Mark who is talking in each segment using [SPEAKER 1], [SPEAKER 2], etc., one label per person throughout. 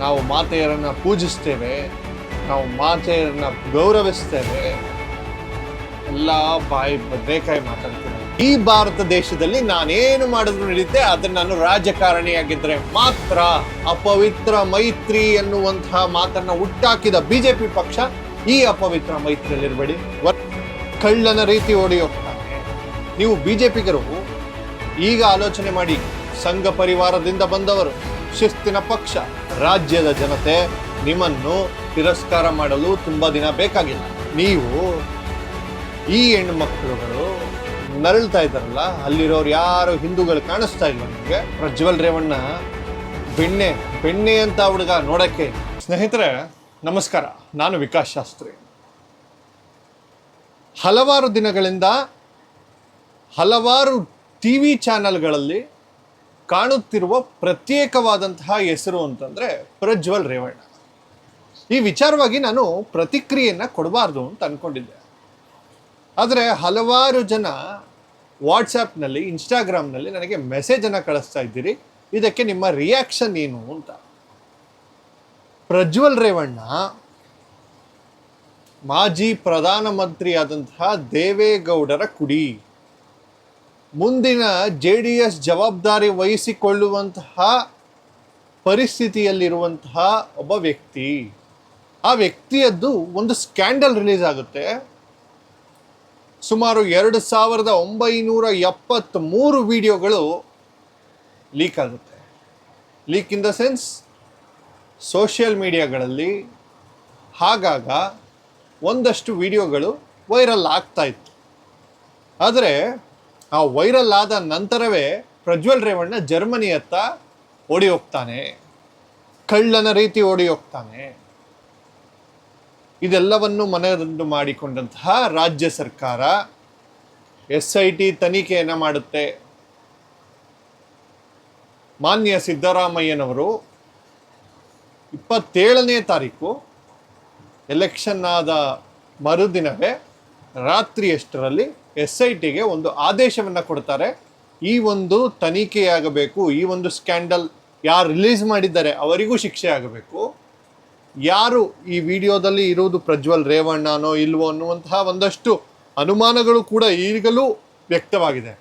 [SPEAKER 1] ನಾವು ಮಾತೆಯರನ್ನು ಪೂಜಿಸ್ತೇವೆ, ನಾವು ಮಾತೆಯರನ್ನ ಗೌರವಿಸ್ತೇವೆ, ಎಲ್ಲ ಬಾಯಿ ಬದನೆಕಾಯಿ ಮಾತಾಡ್ತೇವೆ. ಈ ಭಾರತ ದೇಶದಲ್ಲಿ ನಾನೇನು ಮಾಡಿದ್ರು ನಡೆಯುತ್ತೆ, ಅದನ್ನ ನಾನು ರಾಜಕಾರಣಿಯಾಗಿದ್ರೆ ಮಾತ್ರ. ಅಪವಿತ್ರ ಮೈತ್ರಿ ಎನ್ನುವಂತಹ ಮಾತನ್ನ ಹುಟ್ಟಾಕಿದ ಬಿಜೆಪಿ ಪಕ್ಷ ಈ ಅಪವಿತ್ರ ಮೈತ್ರಿಯಲ್ಲಿರಬೇಡಿ. ಕಳ್ಳನ ರೀತಿ ಓಡಿ ಹೋಗ್ತಾನೆ. ನೀವು ಬಿಜೆಪಿಗರು ಈಗ ಆಲೋಚನೆ ಮಾಡಿ. ಸಂಘ ಪರಿವಾರದಿಂದ ಬಂದವರು, ಶಿಸ್ತಿನ ಪಕ್ಷ, ರಾಜ್ಯದ ಜನತೆ ನಿಮ್ಮನ್ನು ತಿರಸ್ಕಾರ ಮಾಡಲು ತುಂಬಾ ದಿನ ಬೇಕಾಗಿಲ್ಲ. ನೀವು ಈ ಹೆಣ್ಣು ಮಕ್ಕಳುಗಳು ನರಳ್ತಾ ಇದ್ದಾರಲ್ಲ, ಅಲ್ಲಿರೋರು ಯಾರು ಹಿಂದೂಗಳು ಕಾಣಿಸ್ತಾ ಇಲ್ಲ ನಿಮಗೆ. ಪ್ರಜ್ವಲ್ ರೇವಣ್ಣ ಬೆಣ್ಣೆ ಅಂತ ಹುಡುಗ ನೋಡಕ್ಕೆ. ಸ್ನೇಹಿತರೆ ನಮಸ್ಕಾರ, ನಾನು ವಿಕಾಸ್ ಶಾಸ್ತ್ರಿ. ಹಲವಾರು ದಿನಗಳಿಂದ ಹಲವಾರು ಟಿವಿ ಚಾನೆಲ್ಗಳಲ್ಲಿ ಕಾಣುತ್ತಿರುವ ಪ್ರತ್ಯೇಕವಾದಂತಹ ಹೆಸರು ಅಂತಂದ್ರೆ ಪ್ರಜ್ವಲ್ ರೇವಣ್ಣ. ಈ ವಿಚಾರವಾಗಿ ನಾನು ಪ್ರತಿಕ್ರಿಯೆಯನ್ನು ಕೊಡಬಾರ್ದು ಅಂತ ಅನ್ಕೊಂಡಿದ್ದೆ. ಆದರೆ ಹಲವಾರು ಜನ ವಾಟ್ಸಪ್ನಲ್ಲಿ, ಇನ್ಸ್ಟಾಗ್ರಾಮ್ನಲ್ಲಿ ನನಗೆ ಮೆಸೇಜನ್ನು ಕಳಿಸ್ತಾ ಇದ್ದೀರಿ, ಇದಕ್ಕೆ ನಿಮ್ಮ ರಿಯಾಕ್ಷನ್ ಏನು ಅಂತ. ಪ್ರಜ್ವಲ್ ರೇವಣ್ಣ ಮಾಜಿ ಪ್ರಧಾನಮಂತ್ರಿಯಾದಂತಹ ದೇವೇಗೌಡರ ಕುಡಿ, ಮುಂದಿನ JDS ಜವಾಬ್ದಾರಿ ವಹಿಸಿಕೊಳ್ಳುವಂತಹ ಪರಿಸ್ಥಿತಿಯಲ್ಲಿರುವಂತಹ ಒಬ್ಬ ವ್ಯಕ್ತಿ. ಆ ವ್ಯಕ್ತಿಯದ್ದು ಒಂದು ಸ್ಕ್ಯಾಂಡಲ್ ರಿಲೀಸ್ ಆಗುತ್ತೆ. ಸುಮಾರು 2973 ವಿಡಿಯೋಗಳು ಲೀಕ್ ಆಗುತ್ತೆ. Leak in the sense social ಮೀಡಿಯಾಗಳಲ್ಲಿ ಆಗಾಗ ಒಂದಷ್ಟು ವಿಡಿಯೋಗಳು ವೈರಲ್ ಆಗ್ತಾ ಇತ್ತು. ಆದರೆ ಆ ವೈರಲ್ ಆದ ನಂತರವೇ ಪ್ರಜ್ವಲ್ ರೇವಣ್ಣ ಜರ್ಮನಿಯತ್ತ ಓಡಿ ಹೋಗ್ತಾನೆ, ಕಳ್ಳನ ರೀತಿ ಓಡಿ ಹೋಗ್ತಾನೆ. ಇದೆಲ್ಲವನ್ನು ಮನರಂದು ಮಾಡಿಕೊಂಡಂತಹ ರಾಜ್ಯ ಸರ್ಕಾರ SIT ತನಿಖೆಯನ್ನು ಮಾಡುತ್ತೆ. ಮಾನ್ಯ ಸಿದ್ದರಾಮಯ್ಯನವರು 27ನೇ ತಾರೀಕು ಎಲೆಕ್ಷನ್ ಆದ ಮರುದಿನವೇ ರಾತ್ರಿಯಷ್ಟರಲ್ಲಿ SITಗೆ ಒಂದು ಆದೇಶವನ್ನು ಕೊಡ್ತಾರೆ. ಈ ಒಂದು ತನಿಖೆಯಾಗಬೇಕು, ಈ ಒಂದು ಸ್ಕ್ಯಾಂಡಲ್ ಯಾರು ರಿಲೀಸ್ ಮಾಡಿದ್ದಾರೆ ಅವರಿಗೂ ಶಿಕ್ಷೆ ಆಗಬೇಕು. ಯಾರು ಈ ವಿಡಿಯೋದಲ್ಲಿ ಇರುವುದು ಪ್ರಜ್ವಲ್ ರೇವಣ್ಣನೋ ಇಲ್ವೋ ಅನ್ನುವಂತಹ ಒಂದಷ್ಟು ಅನುಮಾನಗಳು ಕೂಡ ಈಗಲೂ ವ್ಯಕ್ತವಾಗಿದೆ.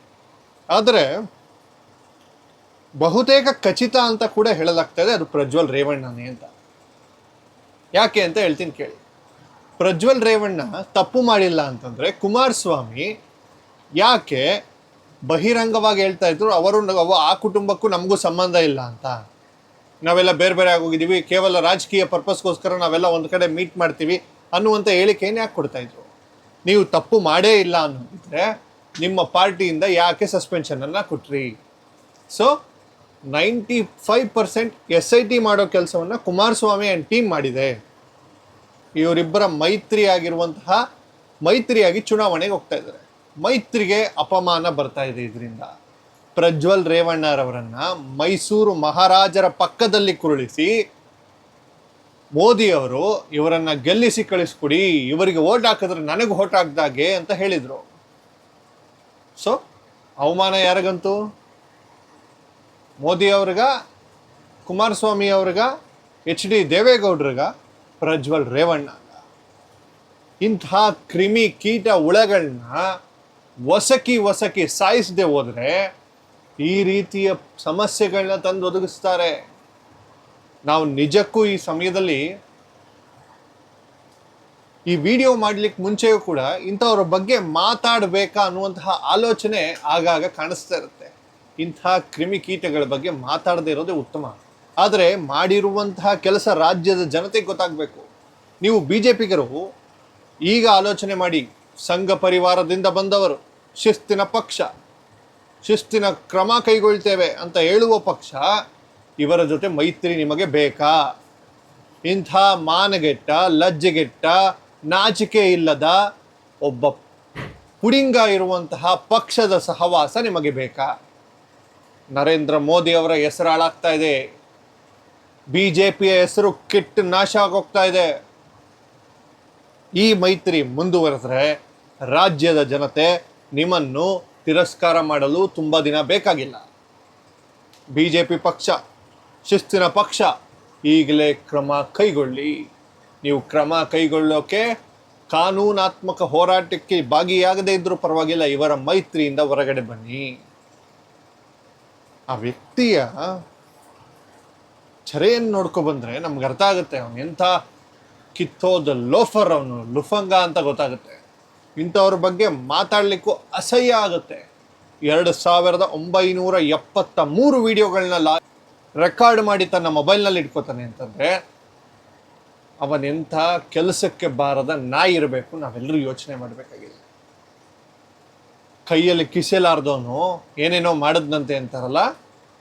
[SPEAKER 1] ಆದರೆ ಬಹುತೇಕ ಖಚಿತ ಅಂತ ಕೂಡ ಹೇಳಲಾಗ್ತದೆ ಅದು ಪ್ರಜ್ವಲ್ ರೇವಣ್ಣನೇ ಅಂತ. ಯಾಕೆ ಅಂತ ಹೇಳ್ತೀನಿ ಕೇಳಿ. ಪ್ರಜ್ವಲ್ ರೇವಣ್ಣ ತಪ್ಪು ಮಾಡಿಲ್ಲ ಅಂತಂದರೆ ಕುಮಾರಸ್ವಾಮಿ ಯಾಕೆ ಬಹಿರಂಗವಾಗಿ ಹೇಳ್ತಾ ಇದ್ರು ಆ ಕುಟುಂಬಕ್ಕೂ ನಮಗೂ ಸಂಬಂಧ ಇಲ್ಲ ಅಂತ, ನಾವೆಲ್ಲ ಬೇರೆ ಬೇರೆ ಆಗೋಗಿದ್ದೀವಿ, ಕೇವಲ ರಾಜಕೀಯ ಪರ್ಪಸ್ಗೋಸ್ಕರ ನಾವೆಲ್ಲ ಒಂದು ಕಡೆ ಮೀಟ್ ಮಾಡ್ತೀವಿ ಅನ್ನುವಂಥ ಹೇಳಿಕೆಯನ್ನು ಯಾಕೆ ಕೊಡ್ತಾ ಇದ್ರು? ನೀವು ತಪ್ಪು ಮಾಡೇ ಇಲ್ಲ ಅನ್ನೋದಿದ್ರೆ ನಿಮ್ಮ ಪಾರ್ಟಿಯಿಂದ ಯಾಕೆ ಸಸ್ಪೆನ್ಷನನ್ನು ಕೊಟ್ರಿ? ಸೊ 95% SIT ಮಾಡೋ ಕೆಲಸವನ್ನು ಕುಮಾರಸ್ವಾಮಿ ಆ್ಯಂಡ್ ಟೀಮ್ ಮಾಡಿದೆ. ಇವರಿಬ್ಬರ ಮೈತ್ರಿಯಾಗಿ ಚುನಾವಣೆಗೆ ಹೋಗ್ತಾ ಇದ್ದಾರೆ. ಮೈತ್ರಿಗೆ ಅಪಮಾನ ಬರ್ತಾ ಇದೆ ಇದರಿಂದ. ಪ್ರಜ್ವಲ್ ರೇವಣ್ಣರವರನ್ನ ಮೈಸೂರು ಮಹಾರಾಜರ ಪಕ್ಕದಲ್ಲಿ ಕುರುಳಿಸಿ ಮೋದಿಯವರು ಇವರನ್ನ ಗೆಲ್ಲಿಸಿ ಕಳಿಸ್ಕೊಡಿ, ಇವರಿಗೆ ಓಟ್ ಹಾಕಿದ್ರೆ ನನಗೆ ಓಟ್ ಹಾಕ್ದಾಗೆ ಅಂತ ಹೇಳಿದರು. ಸೊ ಅವಮಾನ ಯಾರಿಗಂತೂ? ಮೋದಿ ಅವ್ರಿಗ, ಕುಮಾರಸ್ವಾಮಿ ಅವ್ರಿಗ, HD ದೇವೇಗೌಡರಿಗ, ಪ್ರಜ್ವಲ್ ರೇವಣ್ಣ. ಇಂಥ ಕ್ರಿಮಿ ಕೀಟ ಹುಳಗಳನ್ನ ಒಸಕಿ ಸಾಯಿಸದೆ ಹೋದರೆ ಈ ರೀತಿಯ ಸಮಸ್ಯೆಗಳನ್ನ ತಂದು ಒದಗಿಸ್ತಾರೆ. ನಾವು ನಿಜಕ್ಕೂ ಈ ಸಮಯದಲ್ಲಿ ಈ ವಿಡಿಯೋ ಮಾಡಲಿಕ್ಕೆ ಮುಂಚೆಯೂ ಕೂಡ ಇಂಥವ್ರ ಬಗ್ಗೆ ಮಾತಾಡಬೇಕಾ ಅನ್ನುವಂತಹ ಆಲೋಚನೆ ಆಗಾಗ ಕಾಣಿಸ್ತಾ ಇರುತ್ತೆ. ಇಂಥ ಕ್ರಿಮಿಕೀಟಗಳ ಬಗ್ಗೆ ಮಾತಾಡದೇ ಇರೋದೇ ಉತ್ತಮ. ಆದರೆ ಮಾಡಿರುವಂತಹ ಕೆಲಸ ರಾಜ್ಯದ ಜನತೆಗೆ ಗೊತ್ತಾಗಬೇಕು. ನೀವು ಬಿಜೆಪಿಗರು ಈಗ ಆಲೋಚನೆ ಮಾಡಿ. ಸಂಘ ಪರಿವಾರದಿಂದ ಬಂದವರು, ಶಿಸ್ತಿನ ಪಕ್ಷ, ಶಿಸ್ತಿನ ಕ್ರಮ ಕೈಗೊಳ್ತೇವೆ ಅಂತ ಹೇಳುವ ಪಕ್ಷ, ಇವರ ಜೊತೆ ಮೈತ್ರಿ ನಿಮಗೆ ಬೇಕಾ? ಇಂಥ ಮಾನಗೆಟ್ಟ, ಲಜ್ಜೆಗೆಟ್ಟ, ನಾಚಿಕೆ ಇಲ್ಲದ ಒಬ್ಬ ಪುಡಿಂಗ ಇರುವಂತಹ ಪಕ್ಷದ ಸಹವಾಸ ನಿಮಗೆ ಬೇಕಾ? ನರೇಂದ್ರ ಮೋದಿ ಅವರ ಹೆಸರು ಹಾಳಾಗ್ತಾ ಇದೆ. ಬಿಜೆಪಿಯ ಹೆಸರು ಕೆಟ್ಟು ನಾಶ ಆಗೋಗ್ತಾ ಇದೆ. ಈ ಮೈತ್ರಿ ಮುಂದುವರೆದ್ರೆ ರಾಜ್ಯದ ಜನತೆ ನಿಮ್ಮನ್ನು ತಿರಸ್ಕಾರ ಮಾಡಲು ತುಂಬ ದಿನ ಬೇಕಾಗಿಲ್ಲ. ಬಿಜೆಪಿ ಪಕ್ಷ, ಶಿಸ್ತಿನ ಪಕ್ಷ, ಈಗಲೇ ಕ್ರಮ ಕೈಗೊಳ್ಳಿ. ನೀವು ಕ್ರಮ ಕೈಗೊಳ್ಳೋಕೆ ಕಾನೂನಾತ್ಮಕ ಹೋರಾಟಕ್ಕೆ ಭಾಗಿಯಾಗದೇ ಇದ್ರೂ ಪರವಾಗಿಲ್ಲ, ಇವರ ಮೈತ್ರಿಯಿಂದ ಹೊರಗಡೆ ಬನ್ನಿ. ಆ ವ್ಯಕ್ತಿಯ ಚರೆಯನ್ನು ನೋಡ್ಕೊ ಬಂದ್ರೆ ನಮ್ಗೆ ಅರ್ಥ ಆಗುತ್ತೆ ಅವನು ಎಂಥ ಕಿತ್ತೋದ ಲೋಫರ್, ಅವನು ಲುಫಂಗ ಅಂತ ಗೊತ್ತಾಗುತ್ತೆ. ಇಂಥವ್ರ ಬಗ್ಗೆ ಮಾತಾಡ್ಲಿಕ್ಕೂ ಅಸಹ್ಯ ಆಗುತ್ತೆ. 2973 ವಿಡಿಯೋಗಳನ್ನ ರೆಕಾರ್ಡ್ ಮಾಡಿ ತನ್ನ ಮೊಬೈಲ್ನಲ್ಲಿ ಇಟ್ಕೋತಾನೆ ಅಂತಂದ್ರೆ ಅವನೆಂಥ ಕೆಲಸಕ್ಕೆ ಬಾರದ ನಾಯಿ ಇರಬೇಕು, ನಾವೆಲ್ಲರೂ ಯೋಚನೆ ಮಾಡಬೇಕಾಗಿದೆ. ಕೈಯಲ್ಲಿ ಕಿಸೆಲಾರ್ದವನು ಏನೇನೋ ಮಾಡಿದ್ನಂತೆ ಅಂತಾರಲ್ಲ,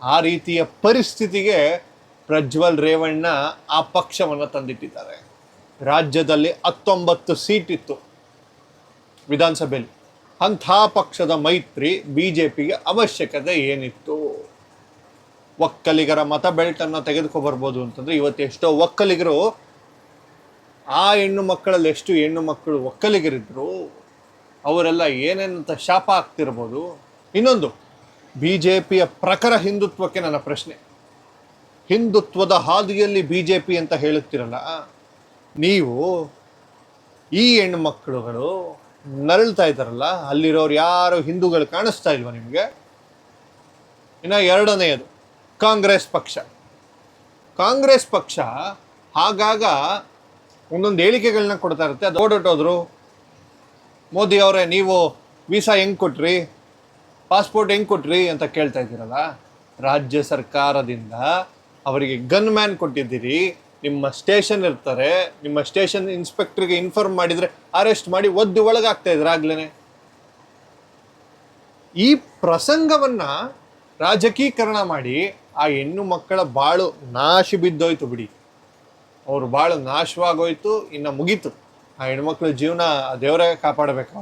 [SPEAKER 1] ಆ ರೀತಿಯ ಪರಿಸ್ಥಿತಿಗೆ ಪ್ರಜ್ವಲ್ ರೇವಣ್ಣ ಆ ಪಕ್ಷವನ್ನು ತಂದಿಟ್ಟಿದ್ದಾರೆ. ರಾಜ್ಯದಲ್ಲಿ 19 ಸೀಟ್ ಇತ್ತು ವಿಧಾನಸಭೆಯಲ್ಲಿ. ಅಂಥ ಪಕ್ಷದ ಮೈತ್ರಿ BJPಗೆ ಅವಶ್ಯಕತೆ ಏನಿತ್ತು? ಒಕ್ಕಲಿಗರ ಮತ ಬೆಲ್ಟನ್ನು ತೆಗೆದುಕೊಬರ್ಬೋದು ಅಂತಂದ್ರೆ ಇವತ್ತು ಎಷ್ಟೋ ಒಕ್ಕಲಿಗರು, ಆ ಹೆಣ್ಣು ಮಕ್ಕಳಲ್ಲಿ ಎಷ್ಟು ಹೆಣ್ಣು ಮಕ್ಕಳು ಒಕ್ಕಲಿಗರಿದ್ರು, ಅವರೆಲ್ಲ ಏನೇನಂತ ಶಾಪ ಆಗ್ತಿರ್ಬೋದು. ಇನ್ನೊಂದು, BJPಯ ಪ್ರಖರ ಹಿಂದುತ್ವಕ್ಕೆ ನನ್ನ ಪ್ರಶ್ನೆ. ಹಿಂದುತ್ವದ ಹಾದಿಯಲ್ಲಿ BJP ಅಂತ ಹೇಳುತ್ತಿರಲ್ಲ, ನೀವು ಈ ಹೆಣ್ಣು ಮಕ್ಕಳುಗಳು ನರಳ್ತಾ ಇದ್ದಾರಲ್ಲ, ಅಲ್ಲಿರೋರು ಯಾರು ಹಿಂದೂಗಳು ಕಾಣಿಸ್ತಾ ಇಲ್ವಾ ನಿಮಗೆ? ಇನ್ನು ಎರಡನೆಯದು, ಕಾಂಗ್ರೆಸ್ ಪಕ್ಷ. ಕಾಂಗ್ರೆಸ್ ಪಕ್ಷ ಆಗಾಗ ಒಂದೊಂದು ಹೇಳಿಕೆಗಳನ್ನ ಕೊಡ್ತಾ ಇರುತ್ತೆ. ಅದು ಓಡೋಟೋದ್ರು, ಮೋದಿ ಅವರೇ ನೀವು ವೀಸಾ ಹೆಂಗೆ ಕೊಟ್ರಿ, ಪಾಸ್ಪೋರ್ಟ್ ಹೆಂಗೆ ಕೊಟ್ರಿ ಅಂತ ಕೇಳ್ತಾ ಇದ್ದೀರಲ್ಲ, ರಾಜ್ಯ ಸರ್ಕಾರದಿಂದ ಅವರಿಗೆ ಗನ್ ಮ್ಯಾನ್ ಕೊಟ್ಟಿದ್ದೀರಿ. ನಿಮ್ಮ ಸ್ಟೇಷನ್ ಇರ್ತಾರೆ, ನಿಮ್ಮ ಸ್ಟೇಷನ್ ಇನ್ಸ್ಪೆಕ್ಟರ್ಗೆ ಇನ್ಫಾರ್ಮ್ ಮಾಡಿದರೆ ಅರೆಸ್ಟ್ ಮಾಡಿ ಒದ್ದು ಒಳಗಾಗ್ತಾ ಇದ್ರು ಆಗ್ಲೇ. ಈ ಪ್ರಸಂಗವನ್ನು ರಾಜಕೀಕರಣ ಮಾಡಿ ಆ ಹೆಣ್ಣು ಮಕ್ಕಳ ಬಾಳು ನಾಶ ಬಿದ್ದೋಯ್ತು ಬಿಡಿ. ಅವ್ರ ಬಾಳು ನಾಶವಾಗೋಯ್ತು, ಇನ್ನು ಮುಗೀತು. ಆ ಹೆಣ್ಮಕ್ಳ ಜೀವನ ದೇವರೇ ಕಾಪಾಡಬೇಕು.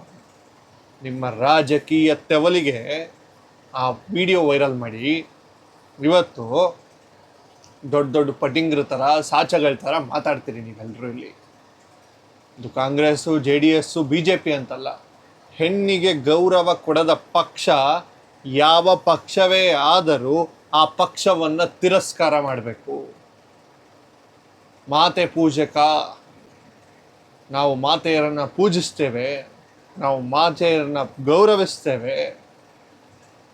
[SPEAKER 1] ನಿಮ್ಮ ರಾಜಕೀಯ ತೆವಲಿಗೆ ಆ ವಿಡಿಯೋ ವೈರಲ್ ಮಾಡಿ ಇವತ್ತು ದೊಡ್ಡ ದೊಡ್ಡ ಪಟಿಂಗ್ರ ಥರ, ಸಾಚಗಳ ಥರ ಮಾತಾಡ್ತೀರಿ ನೀವೆಲ್ಲರೂ ಇಲ್ಲಿ. ಇದು ಕಾಂಗ್ರೆಸ್ಸು, JDS, BJP ಅಂತಲ್ಲ. ಹೆಣ್ಣಿಗೆ ಗೌರವ ಕೊಡದ ಪಕ್ಷ ಯಾವ ಪಕ್ಷವೇ ಆದರೂ ಆ ಪಕ್ಷವನ್ನು ತಿರಸ್ಕಾರ ಮಾಡಬೇಕು. ಮಾತೆ ಪೂಜಕ, ನಾವು ಮಾತೆಯರನ್ನು ಪೂಜಿಸ್ತೇವೆ, ನಾವು ಮಾತೆಯರನ್ನ ಗೌರವಿಸ್ತೇವೆ.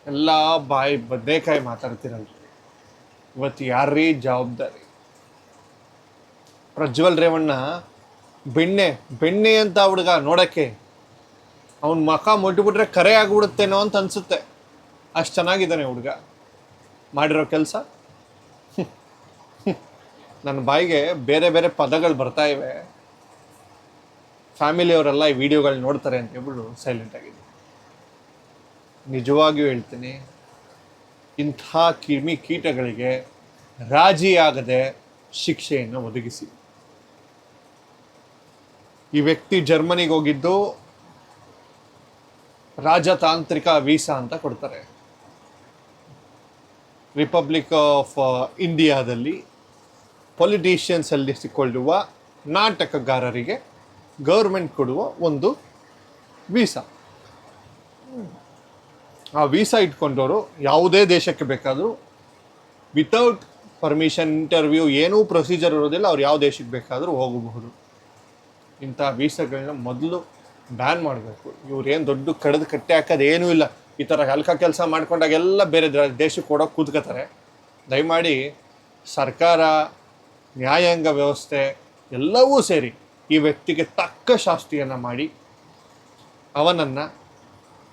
[SPEAKER 1] ಎಲ್ಲ ಬಾಯಿ ಬದನೇಕಾಯಿ ಮಾತಾಡ್ತಿರಲ್ರಿ. ಇವತ್ತು ಯಾರೀ ಜವಾಬ್ದಾರಿ? ಪ್ರಜ್ವಲ್ ರೇವಣ್ಣ ಬೆಣ್ಣೆ ಅಂತ ಹುಡುಗ ನೋಡೋಕ್ಕೆ, ಅವನ ಮಖ ಮುಟ್ಬಿಟ್ರೆ ಕರೆ ಆಗಿಬಿಡುತ್ತೇನೋ ಅಂತ ಅನಿಸುತ್ತೆ. ಅಷ್ಟು ಚೆನ್ನಾಗಿದ್ದಾನೆ ಹುಡುಗ. ಮಾಡಿರೋ ಕೆಲಸ ನನ್ನ ಬಾಯಿಗೆ ಬೇರೆ ಬೇರೆ ಪದಗಳು ಬರ್ತಾ ಇವೆ. ಫ್ಯಾಮಿಲಿಯವರೆಲ್ಲ ಈ ವಿಡಿಯೋಗಳು ನೋಡ್ತಾರೆ ಅಂತ ಹೇಳ್ಬಿಟ್ಟು ಸೈಲೆಂಟ್ ಆಗಿದೆ. ನಿಜವಾಗಿಯೂ ಹೇಳ್ತೀನಿ, ಇಂಥ ಕ್ರಿಮಿ ಕೀಟಗಳಿಗೆ ರಾಜಿಯಾಗದೆ ಶಿಕ್ಷೆಯನ್ನು ಒದಗಿಸಿ. ಈ ವ್ಯಕ್ತಿ ಜರ್ಮನಿಗೆ ಹೋಗಿದ್ದು ರಾಜತಾಂತ್ರಿಕ ವೀಸಾ ಅಂತ ಕೊಡ್ತಾರೆ. ರಿಪಬ್ಲಿಕ್ ಆಫ್ ಇಂಡಿಯಾದಲ್ಲಿ ಪೊಲಿಟಿಷಿಯನ್ಸ್ ಅಲ್ಲಿ ಸಿಕ್ಕೊಳ್ಳುವ ನಾಟಕಗಾರರಿಗೆ ಗೌರ್ಮೆಂಟ್ ಕೊಡುವ ಒಂದು ವೀಸಾ. ಆ ವೀಸಾ ಇಟ್ಕೊಂಡವರು ಯಾವುದೇ ದೇಶಕ್ಕೆ ಬೇಕಾದರೂ ವಿತೌಟ್ ಪರ್ಮಿಷನ್, ಇಂಟರ್ವ್ಯೂ, ಏನೂ ಪ್ರೊಸೀಜರ್ ಇರೋದಿಲ್ಲ, ಅವ್ರು ಯಾವ ದೇಶಕ್ಕೆ ಬೇಕಾದರೂ ಹೋಗಬಹುದು. ಇಂಥ ವೀಸಾಗಳನ್ನ ಮೊದಲು ಬ್ಯಾನ್ ಮಾಡಬೇಕು. ಇವ್ರೇನು ದೊಡ್ಡ ಕಡ್ದು ಕಟ್ಟೆ ಹಾಕೋದು ಏನೂ ಇಲ್ಲ. ಈ ಥರ ಹಲ್ಕ ಕೆಲಸ ಮಾಡ್ಕೊಂಡಾಗೆಲ್ಲ ಬೇರೆ ದೇಶಕ್ಕೆ ಕೊಡೋಕೆ ಕೂತ್ಕೋತಾರೆ. ದಯಮಾಡಿ ಸರ್ಕಾರ, ನ್ಯಾಯಾಂಗ ವ್ಯವಸ್ಥೆ ಎಲ್ಲವೂ ಸೇರಿ ಈ ವ್ಯಕ್ತಿಗೆ ತಕ್ಕ ಶಾಸ್ತಿಯನ್ನು ಮಾಡಿ ಅವನನ್ನು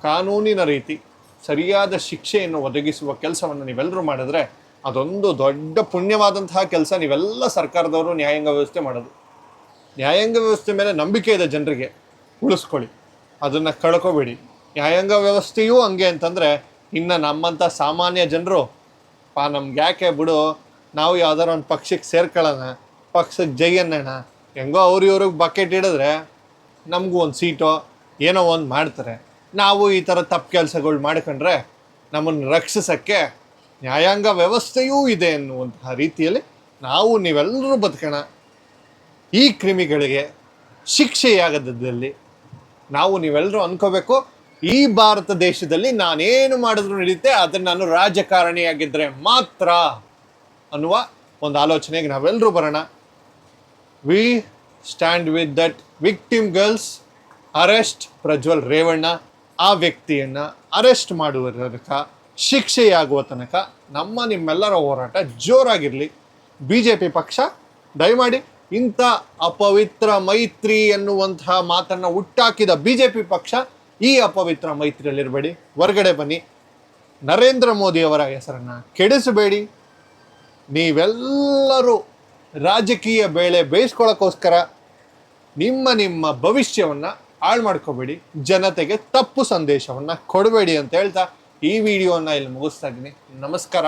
[SPEAKER 1] ಕಾನೂನಿನ ರೀತಿ ಸರಿಯಾದ ಶಿಕ್ಷೆಯನ್ನು ಒದಗಿಸುವ ಕೆಲಸವನ್ನು ನೀವೆಲ್ಲರೂ ಮಾಡಿದ್ರೆ ಅದೊಂದು ದೊಡ್ಡ ಪುಣ್ಯವಾದಂತಹ ಕೆಲಸ. ನೀವೆಲ್ಲ ಸರ್ಕಾರದವರು ನ್ಯಾಯಾಂಗ ವ್ಯವಸ್ಥೆ ಮಾಡೋದು. ನ್ಯಾಯಾಂಗ ವ್ಯವಸ್ಥೆ ಮೇಲೆ ನಂಬಿಕೆ ಇದೆ ಜನರಿಗೆ, ಉಳಿಸ್ಕೊಳ್ಳಿ, ಅದನ್ನು ಕಳ್ಕೊಬೇಡಿ. ನ್ಯಾಯಾಂಗ ವ್ಯವಸ್ಥೆಯೂ ಹಂಗೆ ಅಂತಂದರೆ ಇನ್ನು ನಮ್ಮಂಥ ಸಾಮಾನ್ಯ ಜನರು ನಮ್ಗೆ ಯಾಕೆ ಬಿಡು, ನಾವು ಯಾವ್ದಾರ ಒಂದು ಪಕ್ಷಕ್ಕೆ ಸೇರ್ಕೊಳ್ಳೋಣ, ಪಕ್ಷಕ್ಕೆ ಜೈ ಅನ್ನೋಣ, ಹೆಂಗೋ ಇವ್ರಿಗೆ ಬಕೆಟ್ ಹಿಡಿದ್ರೆ ನಮಗೂ ಒಂದು ಸೀಟೋ ಏನೋ ಒಂದು ಮಾಡ್ತಾರೆ. ನಾವು ಈ ಥರ ತಪ್ಪು ಕೆಲಸಗಳು ಮಾಡ್ಕೊಂಡ್ರೆ ನಮ್ಮನ್ನು ರಕ್ಷಿಸೋಕ್ಕೆ ನ್ಯಾಯಾಂಗ ವ್ಯವಸ್ಥೆಯೂ ಇದೆ ಎನ್ನುವಂತಹ ರೀತಿಯಲ್ಲಿ ನಾವು ನೀವೆಲ್ಲರೂ ಬದುಕೋಣ. ಈ ಕ್ರಿಮಿಗಳಿಗೆ ಶಿಕ್ಷೆಯಾಗದಲ್ಲಿ ನಾವು ನೀವೆಲ್ಲರೂ ಅನ್ಕೋಬೇಕು, ಈ ಭಾರತ ದೇಶದಲ್ಲಿ ನಾನೇನು ಮಾಡಿದ್ರು ನಡೆಯುತ್ತೆ, ಅದನ್ನು ನಾನು ರಾಜಕಾರಣಿಯಾಗಿದ್ದರೆ ಮಾತ್ರ ಅನ್ನುವ ಒಂದು ಆಲೋಚನೆಗೆ ನಾವೆಲ್ಲರೂ ಬರೋಣ. We stand with that victim girls, arrest Prajwal Revanna. ಆ ವ್ಯಕ್ತಿಯನ್ನು ಅರೆಸ್ಟ್ ಮಾಡುವ ತನಕ, ಶಿಕ್ಷೆಯಾಗುವ ತನಕ ನಿಮ್ಮೆಲ್ಲರ ಹೋರಾಟ ಜೋರಾಗಿರಲಿ. BJP ಪಕ್ಷ ದಯಮಾಡಿ ಇಂಥ ಅಪವಿತ್ರ ಮೈತ್ರಿ ಎನ್ನುವಂತಹ ಮಾತನ್ನು ಹುಟ್ಟಾಕಿದ BJP ಪಕ್ಷ ಈ ಅಪವಿತ್ರ ಮೈತ್ರಿಯಲ್ಲಿರಬೇಡಿ, ಹೊರಗಡೆ ಬನ್ನಿ. ನರೇಂದ್ರ ಮೋದಿಯವರ ಹೆಸರನ್ನು ಕೆಡಿಸಬೇಡಿ. ನೀವೆಲ್ಲರೂ ರಾಜಕೀಯ ಬೇಳೆ ಬೇಯಿಸ್ಕೊಳ್ಳೋಕ್ಕೋಸ್ಕರ ನಿಮ್ಮ ಭವಿಷ್ಯವನ್ನು ಹಾಳು ಮಾಡ್ಕೋಬೇಡಿ, ಜನತೆಗೆ ತಪ್ಪು ಸಂದೇಶವನ್ನು ಕೊಡಬೇಡಿ ಅಂತ ಹೇಳ್ತಾ ಈ ವಿಡಿಯೋನ ಇಲ್ಲಿ ಮುಗಿಸ್ತಾ ಇದ್ದೀನಿ. ನಮಸ್ಕಾರ.